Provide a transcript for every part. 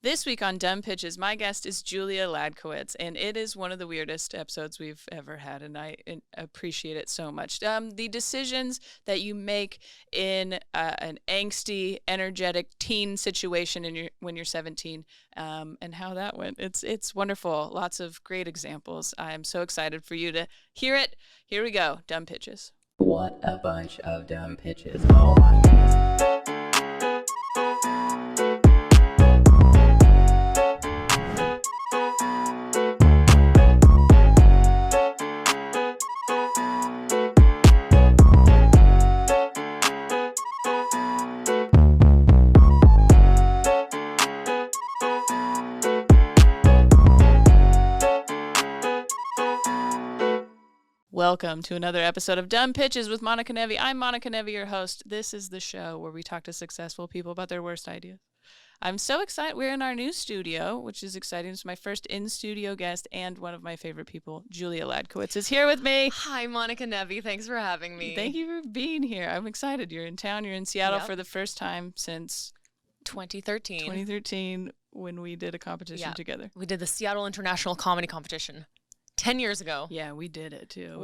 This week on Dumb Pitches, my guest is Julia Hladkowicz, and it is one of the weirdest episodes we've ever had, and I appreciate it so much. The decisions that you make in an angsty, energetic teen situation when you're 17, and how that went. It's wonderful. Lots of great examples. I'm so excited for you to hear it. Here we go. Dumb Pitches. What a bunch of dumb pitches. Oh my goodness. Welcome to another episode of Dumb Pitches with Monica Nevi. I'm Monica Nevi, your host. This is the show where we talk to successful people about their worst ideas. I'm so excited. We're in our new studio, which is exciting. It's my first in-studio guest, and one of my favorite people, Julia Hladkowicz, is here with me. Hi, Monica Nevi. Thanks for having me. Thank you for being here. I'm excited. You're in town. You're in Seattle for the first time since 2013. 2013, when we did a competition together. We did the Seattle International Comedy Competition 10 years ago. Yeah, we did it too.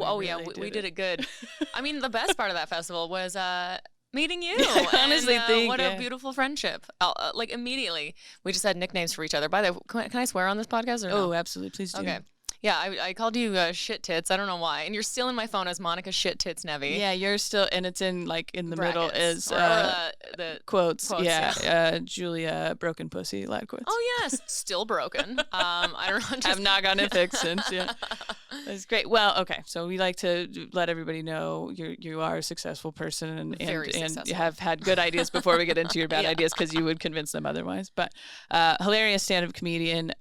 We did it good. I mean, the best part of that festival was meeting you. Honestly, what a beautiful friendship. Like immediately, we just had nicknames for each other. By the way, can I swear on this podcast or no? Oh, absolutely. Please do. Okay. Yeah, I called you shit tits. I don't know why. And you're still in my phone as Monica Shit Tits Nevi. Yeah, you're still, and it's in the brackets, middle is the quotes. Julia Broken Pussy Hladkowicz. Oh yes, still broken. I don't know. I've not gotten it fixed since. Yeah, that's great. Well, okay, so we like to let everybody know you are a succciessful person and you have had good ideas before we get into your bad ideas, because you would convince them otherwise. But hilarious stand-up comedian.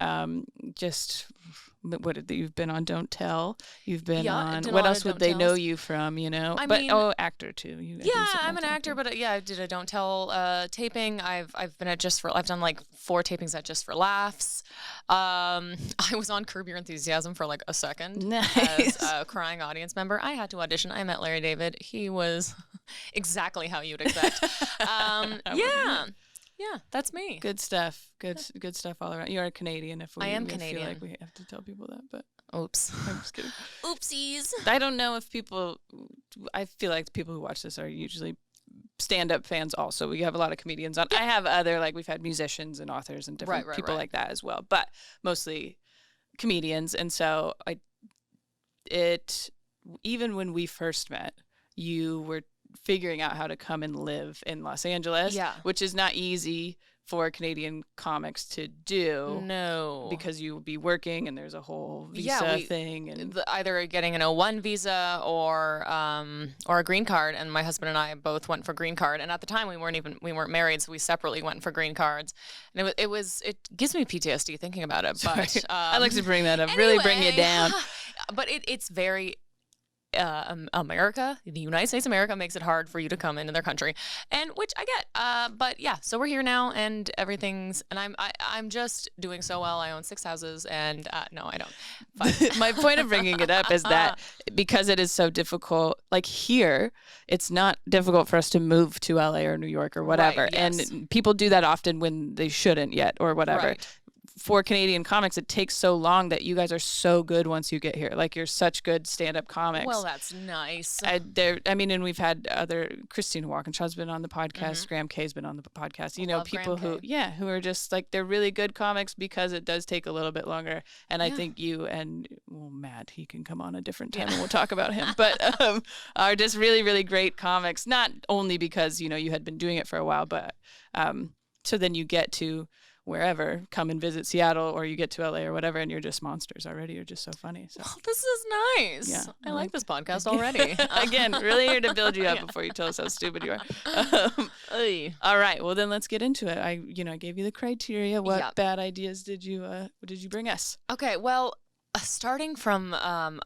You've been on Don't Tell. You've been on. What else would they know you from? You know, actor too. I'm an actor, but I did a Don't Tell taping. I've been at I've done like 4 tapings at Just for Laughs. I was on Curb Your Enthusiasm for like a second as a crying audience member. I had to audition. I met Larry David. He was exactly how you'd expect. Yeah, that's me. Good stuff. Good stuff all around. You're a Canadian. I am Canadian. I feel like we have to tell people that, but oops. I'm just kidding. Oopsies. I don't know if people. I feel like the people who watch this are usually stand-up fans. Also, we have a lot of comedians on. I have other we've had musicians and authors and different people like that as well, but mostly comedians. And so even when we first met, you were figuring out how to come and live in Los Angeles, which is not easy for Canadian comics to do. No. Because you will be working and there's a whole visa thing. And either getting an O1 visa or a green card. And my husband and I both went for green card. And at the time we weren't married, so we separately went for green cards. And it gives me PTSD thinking about it. But I like to bring that up, really bring you down. But it's very... America, the United States of America makes it hard for you to come into their country, and which I get. But yeah, so we're here now, and I'm just doing so well. I own 6 houses, and no, I don't. My point of bringing it up is that because it is so difficult, like here, it's not difficult for us to move to LA or New York or whatever, right, yes. And people do that often when they shouldn't yet or whatever. Right. For Canadian comics, it takes so long that you guys are so good once you get here. Like, you're such good stand-up comics. Well, that's nice. And we've had Christina Walkinshaw's been on the podcast. Graham Kay's been on the podcast. You know, people who are just like, they're really good comics because it does take a little bit longer. And I think you and Matt, he can come on a different time and we'll talk about him. But are just really, really great comics. Not only because, you had been doing it for a while, but so then you get to wherever, come and visit Seattle, or you get to LA or whatever, and you're just monsters already. You're just so funny. So. Well, this is nice. Yeah, I like this podcast already. Again, really here to build you up before you tell us how stupid you are. All right, well then let's get into it. I gave you the criteria. What bad ideas did you bring us? Okay, well, starting from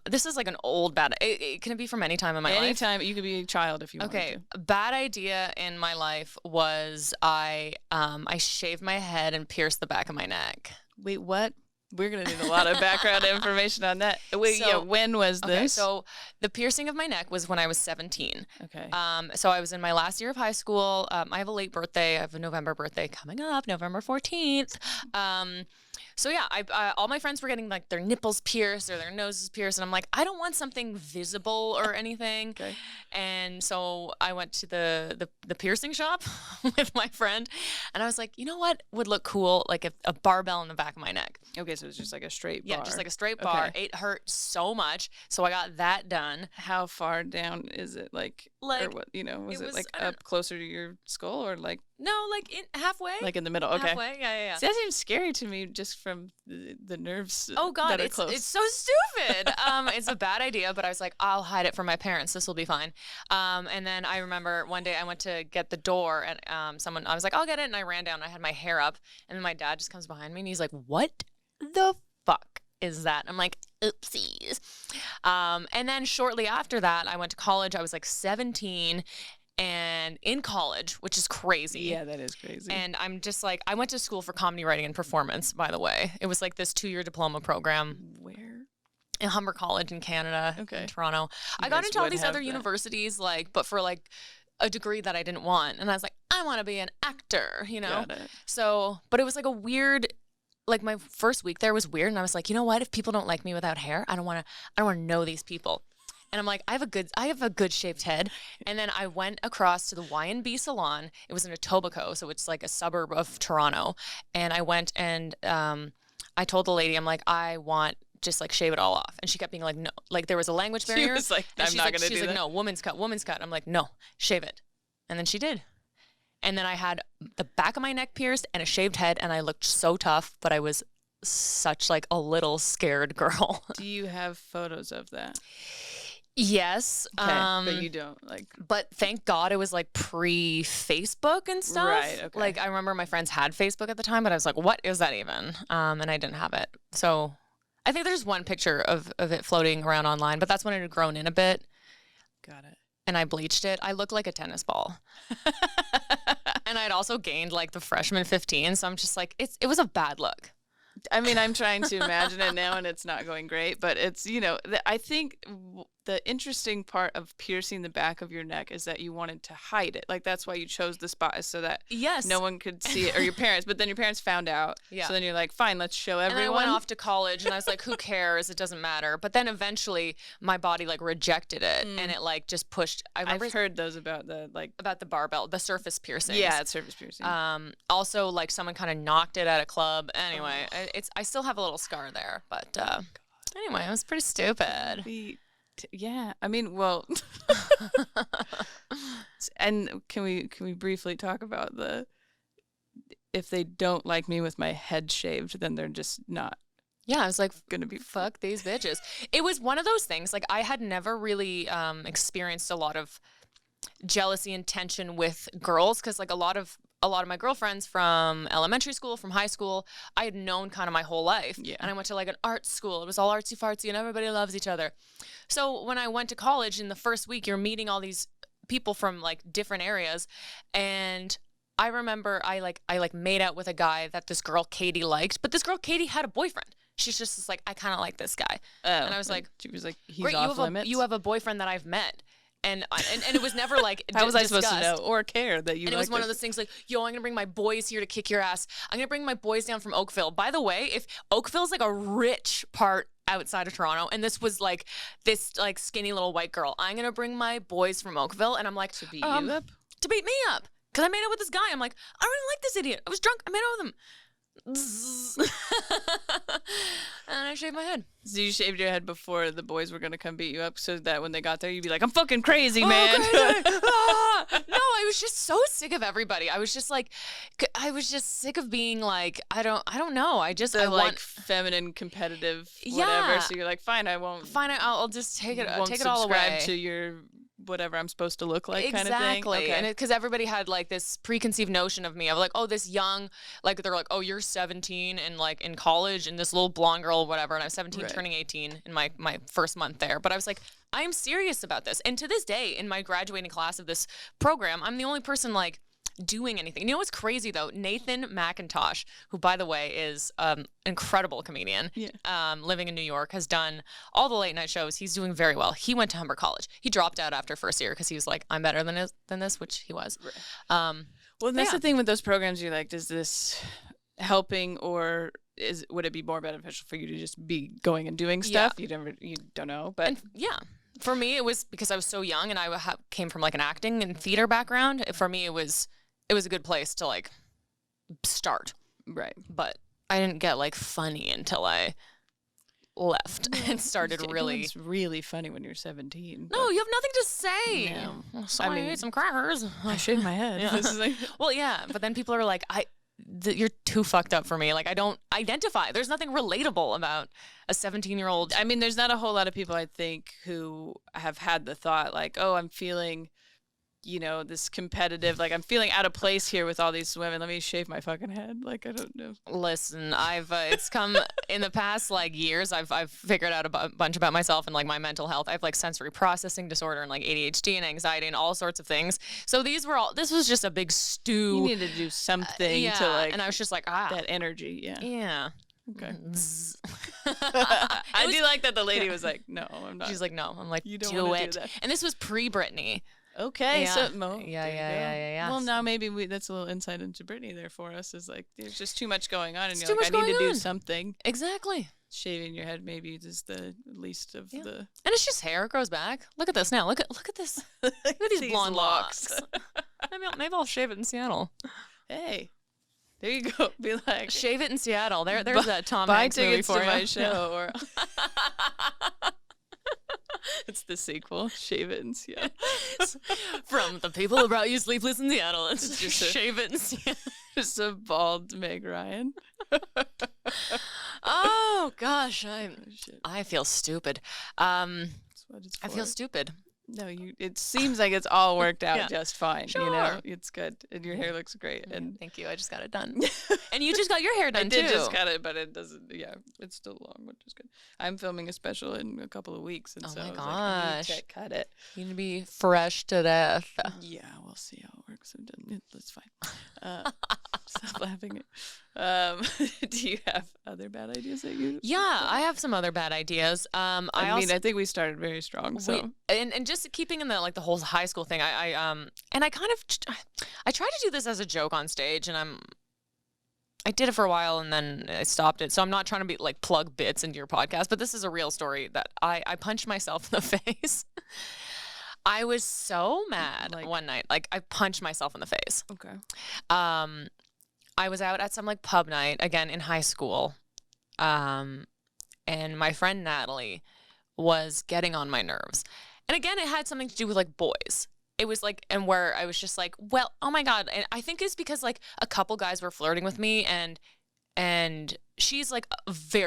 this is like an old bad. It can be from any time in my life. Anytime. You could be a child if you want to. Okay, bad idea in my life was I shaved my head and pierced the back of my neck. Wait, what? We're going to need a lot of background information on that. Wait, when was this? Okay, so the piercing of my neck was when I was 17. Okay. So I was in my last year of high school. I have a late birthday. I have a November birthday coming up, November 14th. So yeah, all my friends were getting like their nipples pierced or their noses pierced, and I'm like, I don't want something visible or anything. Okay. And so I went to the piercing shop with my friend, and I was like, you know what would look cool? Like a barbell in the back of my neck. Okay, so it's just like a straight bar. Yeah, just like a straight bar. Okay. It hurt so much, so I got that done. How far down is it? Like or what? Was it like up closer to your skull or like? No, like halfway. Like in the middle. Okay. Halfway. Yeah. See, that seems scary to me just from the nerves. Oh God, that are close. It's so stupid. It's a bad idea, but I was like, I'll hide it from my parents. This will be fine. And then I remember one day I went to get the door, and I was like, I'll get it, and I ran down. I had my hair up, and then my dad just comes behind me, and he's like, what the fuck is that? I'm like, oopsies. And then shortly after that, I went to college. I was like 17. And in college, which is crazy. Yeah, that is crazy. And I'm just like, I went to school for comedy writing and performance, by the way. It was like this 2-year diploma program. Where? In Humber College in Canada, in Toronto. I got into all these other universities, but for like a degree that I didn't want. And I was like, I want to be an actor, Got it. So, but it was like a weird, like my first week there was weird. And I was like, you know what? If people don't like me without hair, I don't want to know these people. And I'm like, I have a good shaped head. And then I went across to the Y&B salon. It was in Etobicoke, so it's like a suburb of Toronto. And I went and I told the lady, I'm like, I want just like shave it all off. And she kept being like, no. Like there was a language barrier. She was like, I'm not going to do that. She's like, no, woman's cut. I'm like, no, shave it. And then she did. And then I had the back of my neck pierced and a shaved head, and I looked so tough, but I was such like a little scared girl. Do you have photos of that? Yes. Okay, but you don't like. But thank God it was like pre-Facebook and stuff. Right. Okay. Like I remember my friends had Facebook at the time, but I was like, what is that even? And I didn't have it. So I think there's one picture of it floating around online, but that's when it had grown in a bit. Got it. And I bleached it. I looked like a tennis ball. And I'd also gained like the freshman 15. So I'm just like, it was a bad look. I mean, I'm trying to imagine it now, and it's not going great, but it's, I think the interesting part of piercing the back of your neck is that you wanted to hide it. Like, that's why you chose the spot, is so that no one could see it, or your parents, but then your parents found out. Yeah. So then you're like, fine, let's show everyone. And I went off to college, and I was like, who cares? It doesn't matter. But then eventually my body like rejected it, and it like just pushed. I've heard those about the barbell, the surface piercing. Yeah, it's surface piercing. Also, like someone kind of knocked it at a club. Anyway, I still have a little scar there, but anyway, it was pretty stupid. Yeah, I mean, well, and can we briefly talk about if they don't like me with my head shaved, then they're just not. Yeah, I was like, gonna be fuck these bitches. It was one of those things. Like I had never really experienced a lot of jealousy and tension with girls, because like a lot of my girlfriends from elementary school, from high school, I had known kind of my whole life. Yeah. And I went to like an art school. It was all artsy fartsy and everybody loves each other. So when I went to college in the first week, you're meeting all these people from like different areas. And I remember I made out with a guy that this girl Katie liked, but this girl Katie had a boyfriend. She's just like, I kind of like this guy. And I was like, she was like, he's great, off limits. You have a boyfriend that I've met. And it was never like how was I supposed to know or care that you? And it was one of those things like, yo, I'm gonna bring my boys here to kick your ass. I'm gonna bring my boys down from Oakville. By the way, if Oakville's like a rich part outside of Toronto, and this was like this like skinny little white girl, I'm gonna bring my boys from Oakville, and I'm like, to beat you up, to beat me up, because I made out with this guy. I'm like, I don't even like this idiot. I was drunk. I made out with him. And I shaved my head. So you shaved your head before the boys were gonna come beat you up, so that when they got there, you'd be like, "I'm fucking crazy, man." Crazy. No, I was just so sick of everybody. I was just sick of being like, I don't know. I want feminine, competitive, whatever. So you're like, fine, I won't. Fine, I'll just take it all away. Subscribe to your whatever I'm supposed to look like, kind of thing. Exactly. Okay. And because everybody had like this preconceived notion of me of like, oh, this young, like they're like, oh, you're 17 and like in college and this little blonde girl or whatever. And I was 17 turning 18 in my first month there. But I was like, I'm serious about this. And to this day, in my graduating class of this program, I'm the only person like doing anything. You know what's crazy though? Nathan McIntosh, who by the way is incredible comedian, living in New York, has done all the late night shows. He's doing very well. He went to Humber College. He dropped out after first year because he was like, I'm better than this, which he was. Right. Well, that's the thing with those programs. You're like, does this helping, or would it be more beneficial for you to just be going and doing stuff? You don't know, but for me it was because I was so young and I came from like an acting and theater background. For me it was a good place to like start, right? But I didn't get like funny until I left and started really. It's really funny when you're 17. No, you have nothing to say. No. So I ate some crackers. I shaved my head. Yeah. Well, yeah, but then people are like, you're too fucked up for me. Like, I don't identify. There's nothing relatable about a 17-year-old. I mean, there's not a whole lot of people, I think, who have had the thought like, oh, I'm feeling, this competitive, like I'm feeling out of place here with all these women. Let me shave my fucking head. Like, I don't know. Listen, I've it's come in the past like years. I've figured out a bunch about myself and like my mental health. I have like sensory processing disorder and like ADHD and anxiety and all sorts of things. So this was just a big stew. You need to do something to like. And I was just like, that energy. Yeah. Yeah. Okay. I do like that the lady was like, no, I'm not. She's like, no. I'm like, you don't do want it. to do that. And this was pre-Britney. Okay, yeah. so yeah. Well, now maybe that's a little insight into Britney there for us. Is like there's just too much going on, and It's you're like, I need to do on. something. Exactly. Shaving your head maybe is the least of the. And it's just hair. It grows back. Look at this now. Look at this. Look at these blonde locks. Maybe I'll shave it in Seattle. Hey, there you go. Be like, shave it in Seattle. There's that Tom buy Hanks movie tickets for to you. my show. Or it's the sequel. Shave it in Seattle. From the people who brought you Sleepless in Seattle. It's just shave it in Seattle. Just a bald Meg Ryan. Oh gosh, I feel stupid. I feel stupid. No, it seems like it's all worked out just fine. Sure. It's good, and your hair looks great. And thank you. I just got it done. And you just got your hair done too. I did just got it, but it doesn't. Yeah, it's still long, which is good. I'm filming a special in a couple of weeks, and so I was like, I need to cut it. You need to be fresh to death. Yeah, we'll see how it works. It's fine. Stop laughing. Do you have other bad ideas that you? Yeah, I have some other bad ideas. I think we started very strong. So and just keeping in the like the whole high school thing. I kind of I try to do this as a joke on stage, and I did it for a while and then I stopped it. So I'm not trying to be like plug bits into your podcast, but this is a real story that I punched myself in the face. I was so mad one night. Like I punched myself in the face. Okay. I was out at some like pub night again in high school. And my friend Natalie was getting on my nerves. And again, it had something to do with like boys. It was like, and where I was just like, well, oh my God. And I think it's because like a couple guys were flirting with me and she's like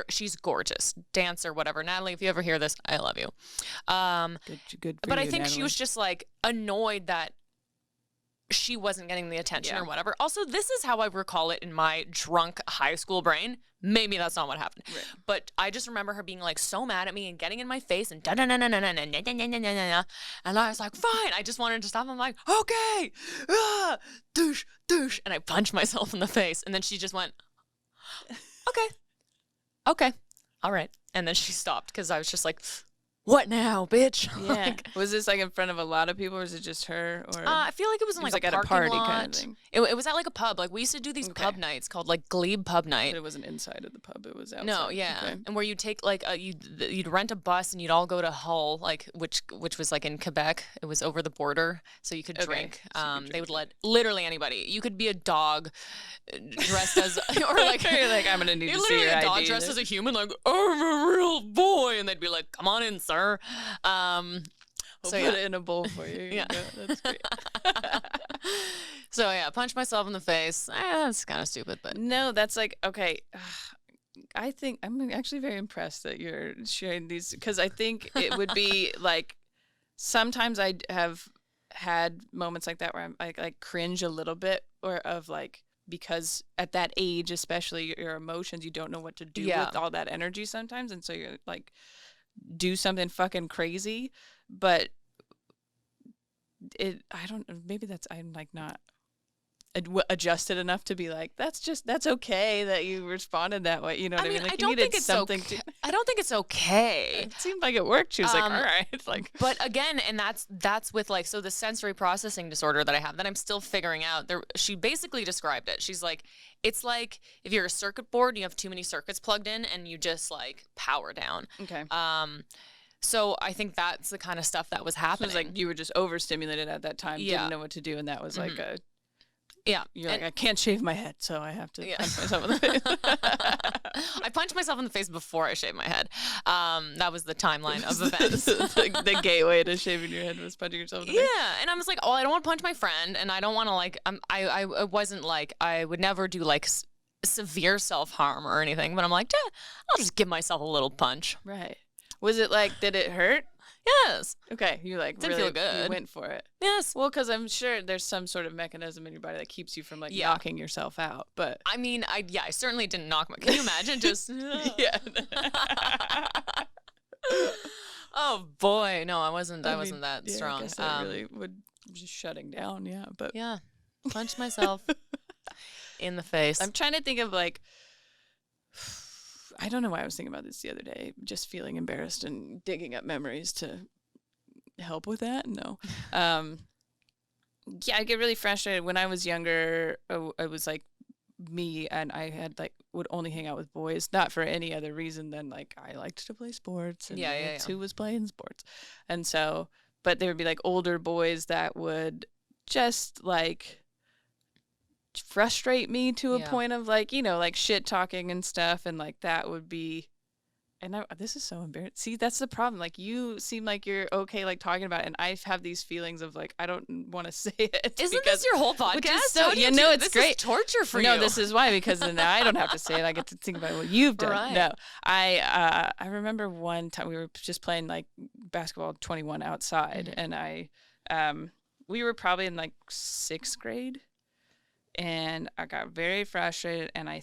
she's gorgeous, dancer, whatever. Natalie, if you ever hear this, I love you. Good for but you, I think Natalie. she was just like annoyed that she wasn't getting the attention or whatever. Also, this is how I recall it in my drunk high school brain. Maybe that's not what happened. Right. But I just remember her being like so mad at me and getting in my face and and I was like, fine. I just wanted to stop. I'm like, okay, douche, douche. And I punched myself in the face. And then she just went, okay, all right. And then she stopped because I was just like, what now, bitch? Yeah. Was this like in front of a lot of people, or was it just her? Or I feel like it was in like a at a party lot. kind of thing. It was at like a pub. Like we used to do these pub nights called like Glebe Pub Night. But it wasn't inside of the pub. It was outside. No, yeah, Okay. and where you take like you'd rent a bus and you'd all go to Hull, like which was like in Quebec. It was over the border, so you could drink. So They would let literally anybody. You could be a dog dressed as, or like you're like, I'm gonna need to see literally your a dog ID dressed there. as a human, like I'm a real boy, and they'd be like, come on in, sir. We'll put it in a bowl for you. Yeah. That's great. So yeah, punch myself in the face. That's kind of stupid, but No, that's like, okay. I think I'm actually very impressed that you're sharing these, because I think it would be like, sometimes I have had moments like that where I'm like cringe a little bit, or of like, because at that age, especially your emotions, you don't know what to do with all that energy sometimes. And so you're like, do something fucking crazy, but I don't, maybe that's, I'm like not, adjusted enough to be like, that's okay that you responded that way. You know what I mean? Like, I don't think it's something okay. I don't think it's okay. It seemed like it worked. She was like, all right. It's like, but again, and that's with like, so the sensory processing disorder that I have that I'm still figuring out. She basically described it. She's like, it's like if you're a circuit board, you have too many circuits plugged in, and you just like power down. Okay. So I think that's the kind of stuff that was happening. So it was like you were just overstimulated at that time, didn't know what to do, and that was like a. Yeah. You're like, I can't shave my head, so I have to punch myself in the face. I punched myself in the face before I shaved my head. That was the timeline of events. The gateway to shaving your head was punching yourself in the face. Yeah. And I was like, oh, I don't want to punch my friend. And I don't want to like, I wasn't like, I would never do like severe self-harm or anything. But I'm like, I'll just give myself a little punch. Right. Was it like, did it hurt? Yes. Okay, you like didn't really feel good. You went for it. Yes. Well, because I'm sure there's some sort of mechanism in your body that keeps you from like knocking yourself out. But I mean, I certainly didn't knock my. Can you imagine just? Yeah. Oh boy, no, I wasn't that strong. I guess I really would just shutting down. Yeah, but yeah, punched myself in the face. I'm trying to think of like. I don't know why I was thinking about this the other day, just feeling embarrassed and digging up memories to help with that. No. Yeah, I get really frustrated. When I was younger, I was like me, and I had like would only hang out with boys, not for any other reason than like I liked to play sports, and that's who was playing sports. And so, but there would be like older boys that would just like frustrate me to a point of like, you know, like shit talking and stuff, and like that would be, and this is so embarrassing. See, that's the problem. Like you seem like you're okay like talking about it, and I have these feelings of like I don't want to say it. Isn't this your whole podcast? So, it's great. This is torture for you. No, this is why, because now I don't have to say it. I get to think about what you've done. Right. No, I remember one time we were just playing like basketball 21 outside, and we were probably in like 6th grade. And I got very frustrated, and I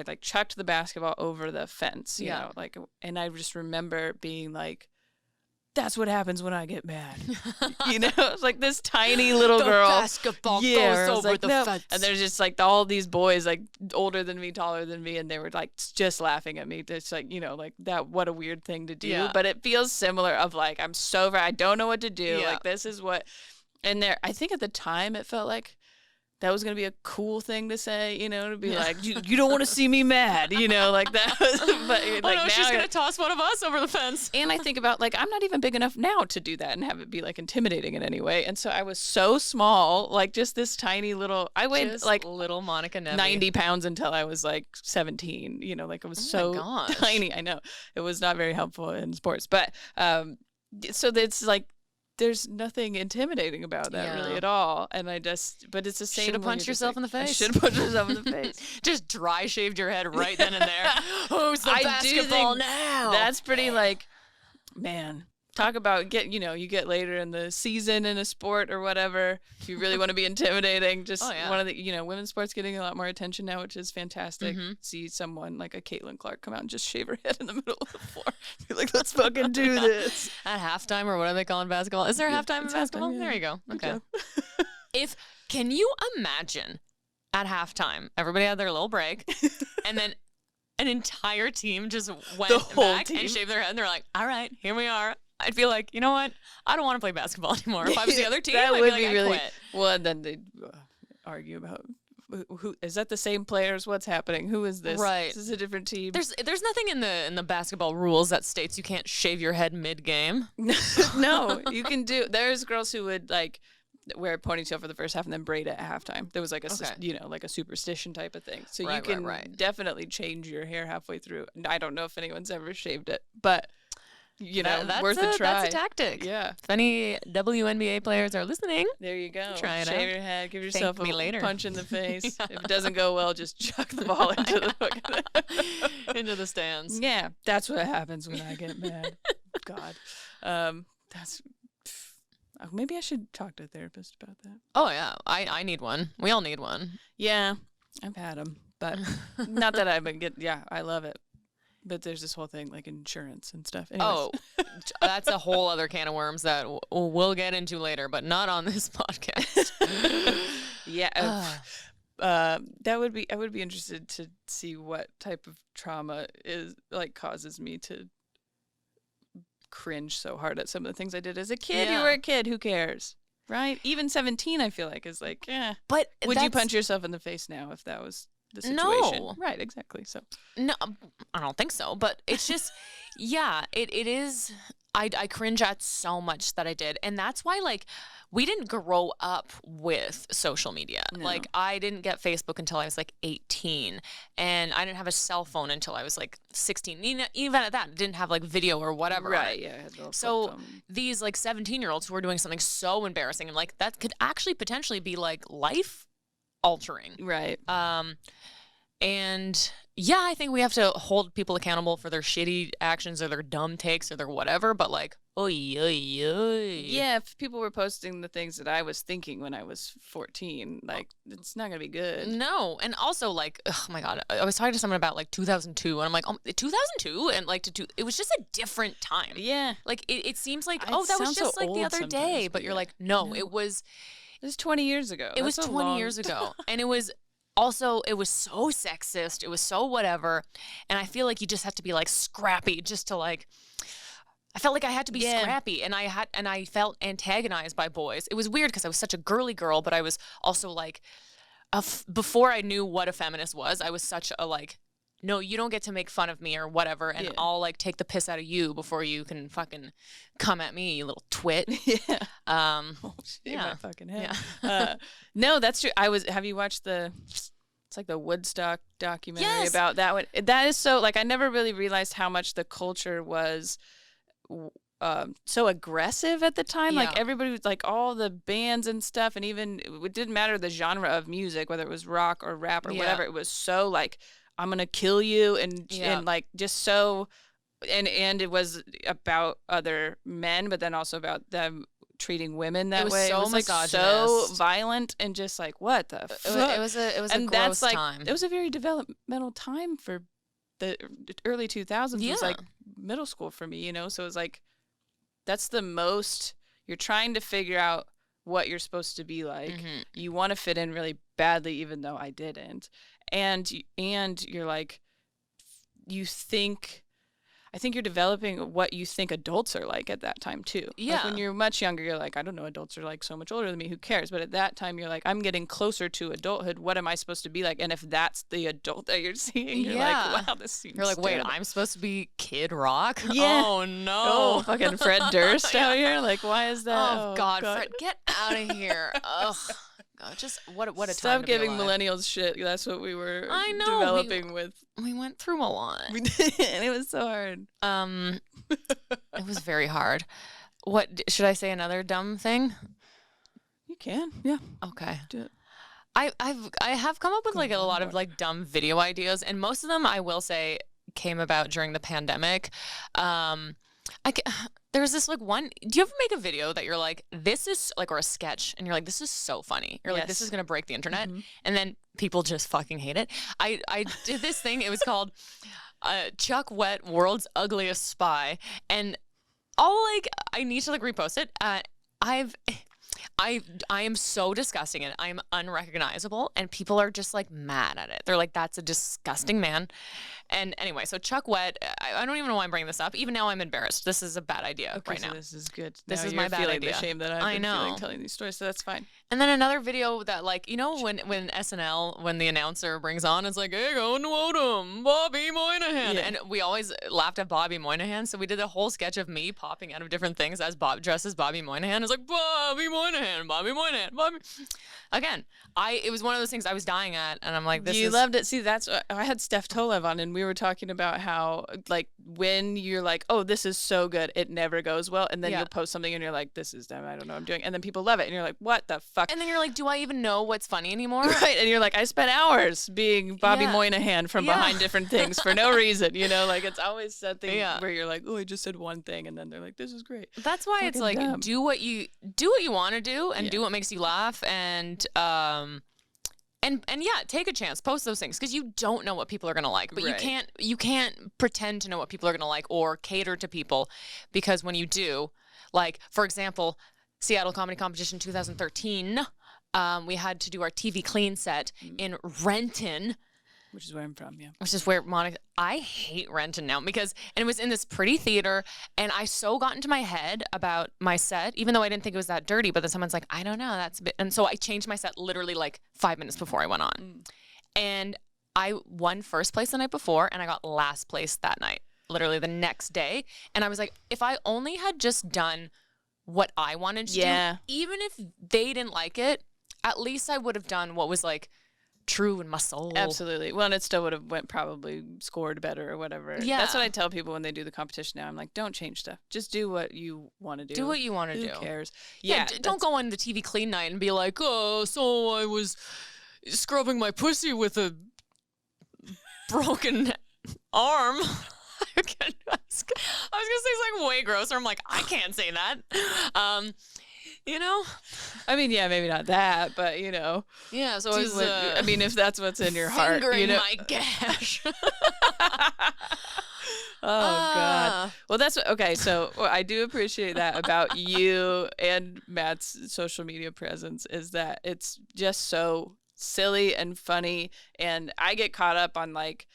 like chucked the basketball over the fence, you know, like, and I just remember being like, that's what happens when I get mad. You know, it's like this tiny little girl. The basketball goes over the fence. And there's just like all these boys like older than me, taller than me, and they were like just laughing at me. It's like, you know, like that, what a weird thing to do. Yeah. But it feels similar of like, I'm so, I don't know what to do. Yeah. Like this is what, and there, I think at the time it felt like, that was going to be a cool thing to say, you know, to be like, you don't want to see me mad, you know, like that. But like, now she's going to toss one of us over the fence. And I think about like, I'm not even big enough now to do that and have it be like intimidating in any way. And so I was so small, like just this tiny little, I weighed just like little Monica Nevi. 90 pounds until I was like 17, you know, like it was so tiny. I know it was not very helpful in sports, but so it's like, there's nothing intimidating about that really at all. And but it's the same. Should have punched yourself in the face. Should have punched yourself in the face. Just dry shaved your head right then and there. Who's the basketball now? That's pretty like, man, talk about you get later in the season in a sport or whatever. If you really want to be intimidating, just one of the, women's sports getting a lot more attention now, which is fantastic. Mm-hmm. See someone like a Caitlin Clark come out and just shave her head in the middle of the floor. Be like, let's fucking do this. At halftime, or what are they calling basketball? Is there a halftime in basketball? There you go. Okay. Can you imagine at halftime, everybody had their little break, and then an entire team just went back and shaved their head, and they're like, all right, here we are. I'd feel like, you know what? I don't want to play basketball anymore. If I was the other team, I'd be like, I quit. Well, and then they'd argue about who is that the same players? What's happening? Who is this? Right. This is a different team. There's nothing in the basketball rules that states you can't shave your head mid-game. No, you can do. There's girls who would like wear a ponytail for the first half and then braid it at halftime. There was like like a superstition type of thing. So you can definitely change your hair halfway through. I don't know if anyone's ever shaved it, but that's worth a try. That's a tactic. Yeah. If any WNBA players are listening, there you go. Try it Shave out. Your head. Give yourself a punch in the face. Yeah. If it doesn't go well, just chuck the ball into into the stands. Yeah, that's what happens when I get mad. God, maybe I should talk to a therapist about that. Oh yeah, I need one. We all need one. Yeah, I've had them, but not that I've been I love it. But there's this whole thing like insurance and stuff. Anyways. Oh, that's a whole other can of worms that we'll get into later, but not on this podcast. Yeah. I would be interested to see what type of trauma is like causes me to cringe so hard at some of the things I did as a kid. Yeah. You were a kid, who cares? Right? Even 17 I feel like is like, But would you punch yourself in the face now if that was the situation? No. Right, exactly. So no, I don't think so, but it's just yeah, it is. I cringe at so much that I did, and that's why like we didn't grow up with social media. No. Like I didn't get Facebook until I was like 18, and I didn't have a cell phone until I was like 16. Even at that, I didn't have like video or whatever. right, yeah. I had the So flip phone. these like 17-year-olds who are doing something so embarrassing and like that could actually potentially be like life altering. Right. And yeah, I think we have to hold people accountable for their shitty actions or their dumb takes or their whatever, but like, oy, oy, oy. Yeah, if people were posting the things that I was thinking when I was 14, like, it's not going to be good. No. And also, like, oh my God, I was talking to someone about like 2002, and I'm like, 2002? And like, it was just a different time. Yeah. Like, it seems like, It that was sounds just so like the old other day. sometimes, But but you're yeah. like, no, No. it was 20 years ago. It was That's a 20 long years time. ago. And it was also, it was so sexist. It was so whatever. And I feel like you just have to be like scrappy just to like, I felt like I had to be Yeah. scrappy, and I felt antagonized by boys. It was weird because I was such a girly girl, but I was also like, before I knew what a feminist was, I was such a like, no, you don't get to make fun of me or whatever, and Yeah. I'll like take the piss out of you before you can fucking come at me, you little twit. Yeah. Um, Oh, shit, Yeah. my fucking head. yeah. No, that's true. Have you watched it's like the Woodstock documentary Yes. about that one? That is so, like, I never really realized how much the culture was so aggressive at the time. Like, Yeah. everybody was like, all the bands and stuff, and even, it didn't matter the genre of music, whether it was rock or rap or Yeah. whatever. It was so, like, I'm going to kill you, and Yeah. like, just so, and it was about other men, but then also about them treating women that was way. so It was like so misogynist. violent and just like, what the fuck? It was a and gross that's like, time. it was a very developmental time for the early 2000s. It was Yeah. like middle school for me, so it was like, that's the most, you're trying to figure out what you're supposed to be like. Mhm. You want to fit in really badly, even though I didn't. And you're like, I think you're developing what you think adults are like at that time too. Yeah. Like when you're much younger, you're like, I don't know, adults are like so much older than me, who cares? But at that time, you're like, I'm getting closer to adulthood. What am I supposed to be like? And if that's the adult that you're seeing, you're Yeah. like, wow, this seems You're like, wait, terrible. I'm supposed to be Kid Rock? Yeah. Oh no. Oh, fucking Fred Durst out here. Like, why is that? Oh, God, Fred, get out of here. Ugh. God, just what a time Stop to giving be alive. millennials shit. That's what we were I know, developing with. We went through a lot. We did, and it was so hard. It was very hard. What should I say? Another dumb thing? You can, yeah. Okay. Do it. I have come up with like a lot of like dumb video ideas, and most of them I will say came about during the pandemic. There was this like one. Do you ever make a video that you're like, this is like, or a sketch, and you're like, this is so funny. You're like, this Yes. is gonna break the internet, Mhm. and then people just fucking hate it. I did this thing. It was called Chuck Wet World's Ugliest Spy, and I need to like repost it. I am so disgusting and I'm unrecognizable, and people are just like mad at it. They're like, that's a disgusting man. And anyway, so Chuck Wet, I don't even know why I'm bringing this up. Even now I'm embarrassed. This is a bad idea Okay, right so now. this is good. This Now is you're my bad feeling idea. the shame that I've I been know. feeling telling these stories, so that's fine. And then another video that like, when SNL, when the announcer brings on, it's like, hey, go Wotum, Bobby Moynihan. Yeah. And we always laughed at Bobby Moynihan. So we did a whole sketch of me popping out of different things as dressed as Bobby Moynihan. It's like, Bobby Moynihan, Bobby Moynihan, Bobby. Again, it was one of those things I was dying at, and I'm like, You loved it. See, that's I had Steph Tolev on, and we were talking about how like when you're like, oh, this is so good, it never goes well, and then Yeah. you'll post something and you're like, this is dumb, I don't know what I'm doing, and then people love it, and you're like, what the fuck? And then you're like, do I even know what's funny anymore? Right, and you're like, I spent hours being Bobby Yeah. Moynihan from Yeah. behind different things for no reason, like it's always something Yeah. where you're like, oh, I just said one thing, and then they're like, this is great. That's why it's Fucking like dumb. do what you want to do and Yeah. do what makes you laugh, and And yeah, take a chance, post those things because you don't know what people are going to like, but you can't pretend to know what people are going to like or cater to people, because when you do, like, for example, Seattle Comedy Competition 2013, we had to do our TV clean set in Renton. Which is where I'm from, yeah. Which is where Monica, I hate Renton now because, and it was in this pretty theater, and I so got into my head about my set, even though I didn't think it was that dirty, but then someone's like, I don't know, that's a bit, and so I changed my set literally like 5 minutes before I went on. And I won first place the night before, and I got last place that night, literally the next day. And I was like, if I only had just done what I wanted to do, even if they didn't like it, at least I would have done what was like, true in my soul. Absolutely. Well, and it still would have probably scored better or whatever. Yeah. That's what I tell people when they do the competition now. I'm like, don't change stuff. Just do what you want to do. Do what you want to do. Who cares? Yeah. Don't go on the TV clean night and be like, oh, so I was scrubbing my pussy with a broken arm. I was going to say something way grosser. I'm like, I can't say that. You know? I mean, yeah, maybe not that, but, you know. Yeah, so I mean, if that's what's in your heart. Fingering my gash. God. Well, okay, so I do appreciate that about you and Matt's social media presence, is that it's just so silly and funny, and I get caught up on, like,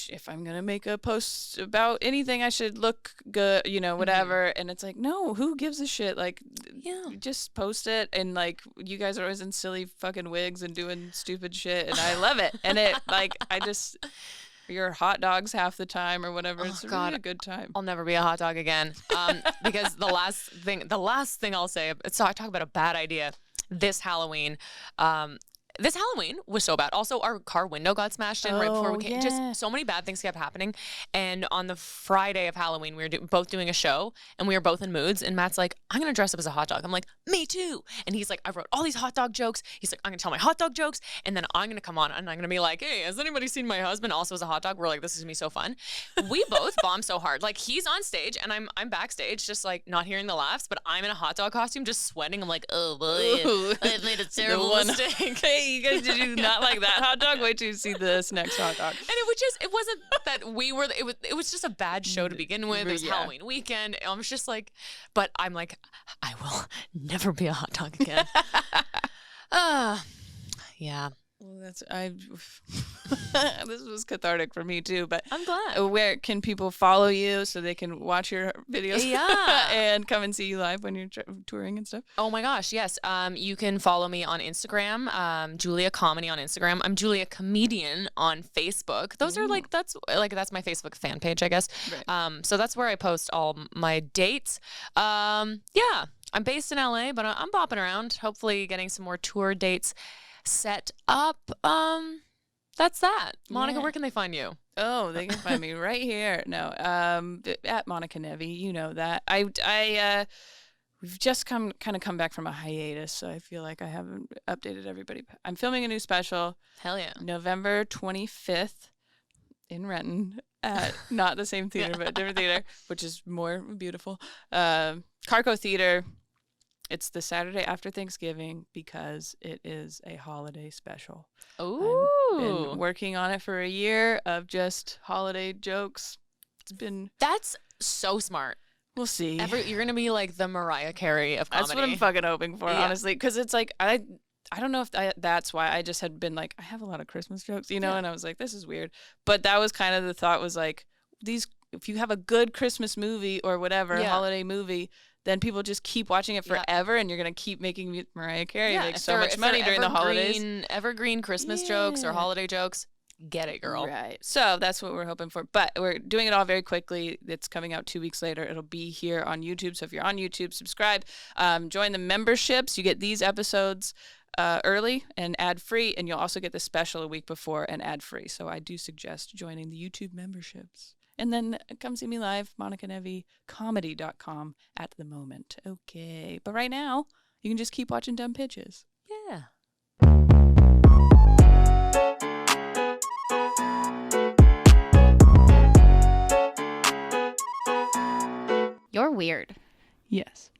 if I'm going to make a post about anything, I should look good, you know, whatever. And it's like, no, who gives a shit? Like, just post it. And like, you guys are always in silly fucking wigs and doing stupid shit. And I love it. And it, like, you're hot dogs half the time or whatever. It's really a good time. I'll never be a hot dog again. Because the last thing I'll say, so I talk about a bad idea this Halloween. This Halloween was so bad. Also, our car window got smashed in right before we came. Yeah. Just so many bad things kept happening. And on the Friday of Halloween, we were both doing a show, and we were both in moods. And Matt's like, I'm going to dress up as a hot dog. I'm like, me too. And he's like, I wrote all these hot dog jokes. He's like, I'm going to tell my hot dog jokes. And then I'm going to come on, and I'm going to be like, hey, has anybody seen my husband also as a hot dog? We're like, this is going to be so fun. We both bombed so hard. Like, he's on stage, and I'm backstage just, like, not hearing the laughs, but I'm in a hot dog costume just sweating. I'm like, oh, boy, I've made a terrible mistake. Hey, you guys, did you not like that hot dog? Wait till you see this next hot dog. And it wasn't that we were, it was just a bad show to begin with. It was Halloween weekend. I was just like, but I'm like, I will never be a hot dog again. Yeah. Well, this was cathartic for me too, but I'm glad. Where can people follow you so they can watch your videos? Yeah. And come and see you live when you're touring and stuff? Oh my gosh, yes. You can follow me on Instagram, Julia Comedy on Instagram. I'm Julia Comedian on Facebook. Those are that's my Facebook fan page, I guess. Right. So that's where I post all my dates. Yeah, I'm based in LA, but I'm bopping around, hopefully getting some more tour dates set up. That's that. Monica, where can they find you? Oh, they can find me right here. No, at Monica Nevi. You know that. We've just come back from a hiatus, so I feel like I haven't updated everybody. I'm filming a new special. Hell yeah. November 25th in Renton at not the same theater, but a different theater, which is more beautiful. Carco Theater. It's the Saturday after Thanksgiving because it is a holiday special. Ooh. I've been working on it for a year of just holiday jokes. That's so smart. We'll see. You're going to be like the Mariah Carey of comedy. That's what I'm fucking hoping for, honestly. Because it's like, I don't know if that's why I just had been like, I have a lot of Christmas jokes, you know? Yeah. And I was like, this is weird. But that was kind of the thought, was like, if you have a good Christmas movie or whatever, holiday movie, then people just keep watching it forever, and you're going to keep making Mariah Carey make so much money during the holidays. Evergreen Christmas jokes or holiday jokes, get it, girl. Right. So that's what we're hoping for. But we're doing it all very quickly. It's coming out 2 weeks later. It'll be here on YouTube. So if you're on YouTube, subscribe. Join the memberships. You get these episodes early and ad-free, and you'll also get the special a week before and ad-free. So I do suggest joining the YouTube memberships. And then come see me live, MonicaNeviComedy.com at the moment. Okay. But right now, you can just keep watching Dumb Pitches. Yeah. You're weird. Yes.